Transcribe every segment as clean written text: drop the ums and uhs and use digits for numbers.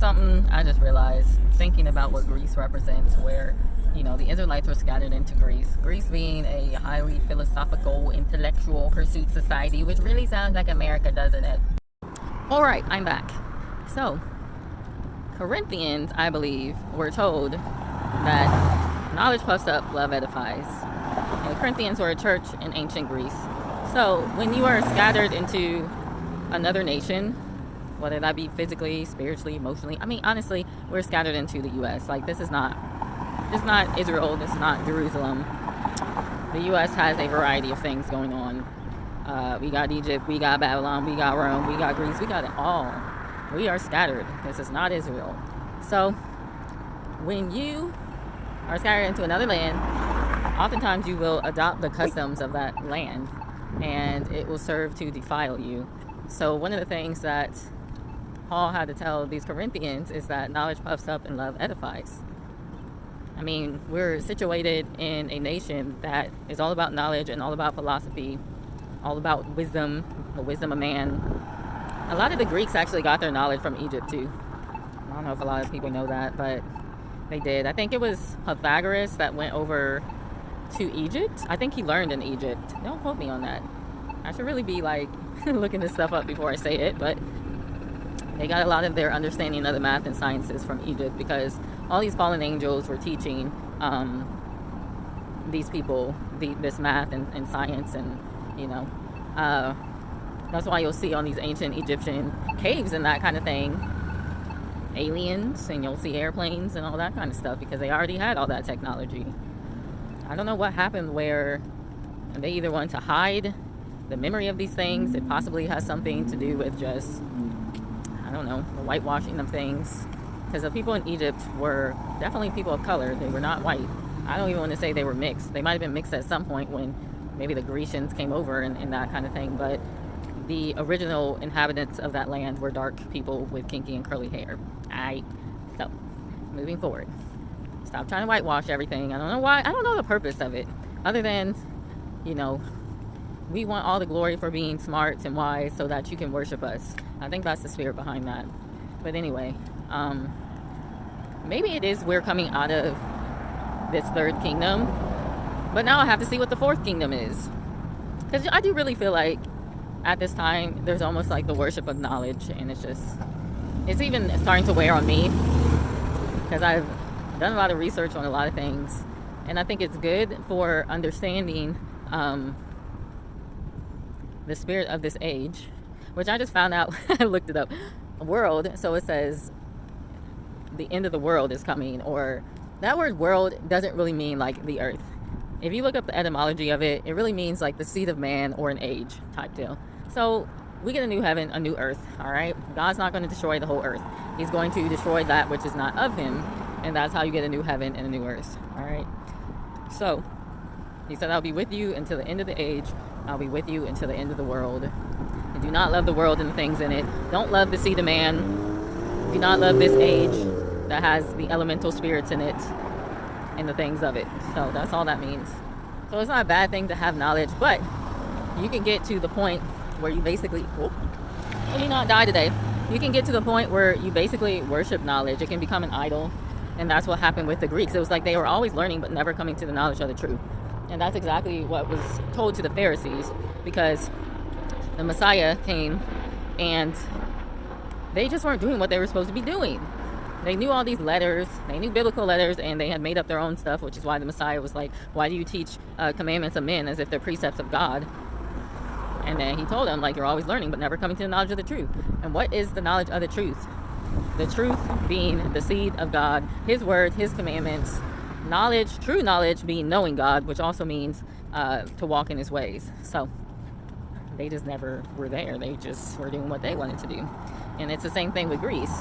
something I just realized, thinking about what Greece represents, where, the Israelites were scattered into Greece. Greece being a highly philosophical, intellectual pursuit society, which really sounds like America, doesn't it? All right, I'm back. So, Corinthians, I believe, were told that knowledge puffs up, love edifies. And the Corinthians were a church in ancient Greece. So, when you are scattered into another nation, whether that be physically, spiritually, emotionally, honestly, we're scattered into the U.S. Like, this is not Israel, this is not Jerusalem. The U.S. has a variety of things going on. We got Egypt, we got Babylon, we got Rome, we got Greece, we got it all. We are scattered. This is not Israel. So, when you are scattered into another land, oftentimes you will adopt the customs of that land, and it will serve to defile you. So one of the things that Paul had to tell these Corinthians is that knowledge puffs up and love edifies. We're situated in a nation that is all about knowledge and all about philosophy, all about wisdom, the wisdom of man. A lot of the Greeks actually got their knowledge from Egypt too. I don't know if a lot of people know that, but they did. I think it was Pythagoras that went over to Egypt. I think he learned in Egypt. Don't quote me on that. I should really be looking this stuff up before I say it, but they got a lot of their understanding of the math and sciences from Egypt, because all these fallen angels were teaching these people this math and science, and that's why you'll see on these ancient Egyptian caves and that kind of thing aliens, and you'll see airplanes and all that kind of stuff, because they already had all that technology. I don't know what happened where they either wanted to hide the memory of these things. It possibly has something to do with just, the whitewashing of things. Because the people in Egypt were definitely people of color. They were not white. I don't even want to say they were mixed. They might have been mixed at some point when maybe the Grecians came over and that kind of thing. But the original inhabitants of that land were dark people with kinky and curly hair. Alright, so moving forward. Stop trying to whitewash everything. I don't know why. I don't know the purpose of it, other than, we want all the glory for being smart and wise so that you can worship us. I think that's the spirit behind that. But anyway, maybe it is we're coming out of this third kingdom, but now I have to see what the fourth kingdom is. Because I do really feel like at this time there's almost like the worship of knowledge, and it's even starting to wear on me, because I've done a lot of research on a lot of things, and I think it's good for understanding the spirit of this age, which I just found out. I looked it up. World, so it says the end of the world is coming, or that word world doesn't really mean like the earth. If you look up the etymology of it, it really means like the seed of man or an age type deal. So we get a new heaven, a new earth. All right, God's not going to destroy the whole earth. He's going to destroy that which is not of him, and that's how you get a new heaven and a new earth. All right, so he said, I'll be with you until the end of the age. I'll be with you until the end of the world. And do not love the world and the things in it. Don't love the seed of man. Do not love this age that has the elemental spirits in it and the things of it. So that's all that means. So it's not a bad thing to have knowledge, but you can get to the point where you basically, let me not die today. You can get to the point where you basically worship knowledge. It can become an idol. And that's what happened with the Greeks. It was like they were always learning, but never coming to the knowledge of the truth. And that's exactly what was told to the Pharisees, because the Messiah came and they just weren't doing what they were supposed to be doing. They knew all these letters, they knew biblical letters, and they had made up their own stuff, which is why the Messiah was like, why do you teach commandments of men as if they're precepts of God? And then he told them, like, you're always learning, but never coming to the knowledge of the truth. And what is the knowledge of the truth? The truth being the seed of God, his word, his commandments. Knowledge, true knowledge being knowing God, which also means to walk in his ways. So they just never were there. They just were doing what they wanted to do. And it's the same thing with Greece.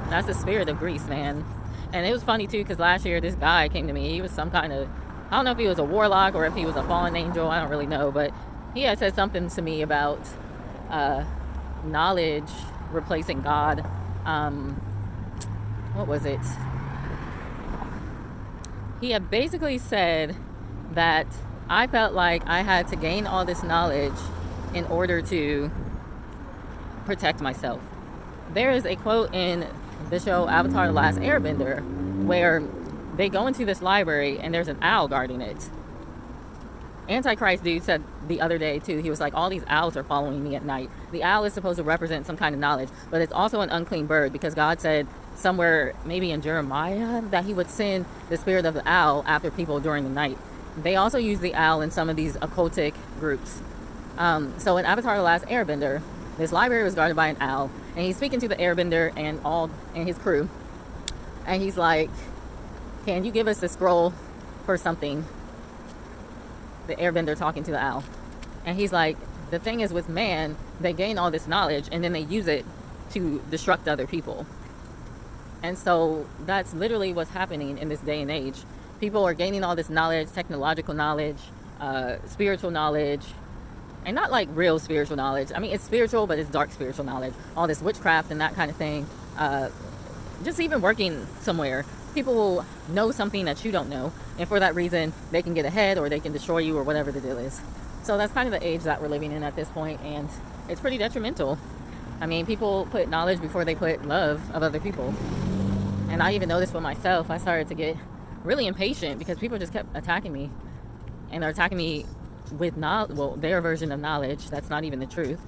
That's the spirit of Greece, man. And it was funny too, because last year this guy came to me. He was some kind of, I don't know if he was a warlock or if he was a fallen angel. I don't really know. But he had said something to me about knowledge replacing God. What was it? He had basically said that I felt like I had to gain all this knowledge in order to protect myself. There is a quote in the show Avatar: The Last Airbender, where they go into this library and there's an owl guarding it. Antichrist dude said the other day too, he was like, all these owls are following me at night. The owl is supposed to represent some kind of knowledge, but it's also an unclean bird, because God said somewhere, maybe in Jeremiah, that he would send the spirit of the owl after people during the night. They also use the owl in some of these occultic groups. So in Avatar: The Last Airbender, this library was guarded by an owl, and he's speaking to the airbender and his crew, and he's like, can you give us the scroll for something? The airbender talking to the owl, and he's like, the thing is, with man, they gain all this knowledge and then they use it to destruct other people. And so that's literally what's happening in this day and age. People are gaining all this knowledge, technological knowledge, spiritual knowledge, and not like real spiritual knowledge. I mean, it's spiritual, but it's dark spiritual knowledge. All this witchcraft and that kind of thing. Just even working somewhere, people will know something that you don't know, and for that reason they can get ahead, or they can destroy you, or whatever the deal is. So that's kind of the age that we're living in at this point, and it's pretty detrimental. I mean, people put knowledge before they put love of other people, and I even noticed for myself. I started to get really impatient because people just kept attacking me, and they're attacking me with their version of knowledge that's not even the truth.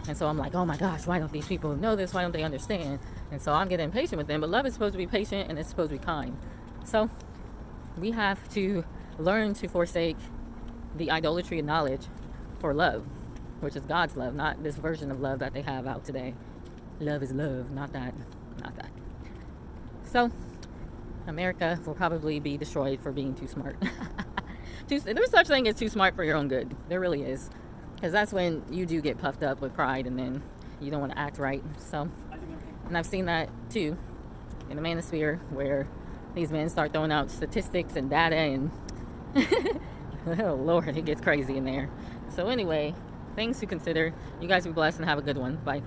And so I'm like, oh my gosh, why don't these people know this? Why don't they understand? And so I'm getting impatient with them. But love is supposed to be patient, and it's supposed to be kind. So we have to learn to forsake the idolatry of knowledge for love, which is God's love, not this version of love that they have out today. Love is love, not that. So America will probably be destroyed for being too smart. There's such thing as too smart for your own good. There really is. Because that's when you do get puffed up with pride, and then you don't want to act right. So, and I've seen that too in the manosphere, where these men start throwing out statistics and data, and oh Lord, it gets crazy in there. So anyway, things to consider. You guys be blessed and have a good one. Bye.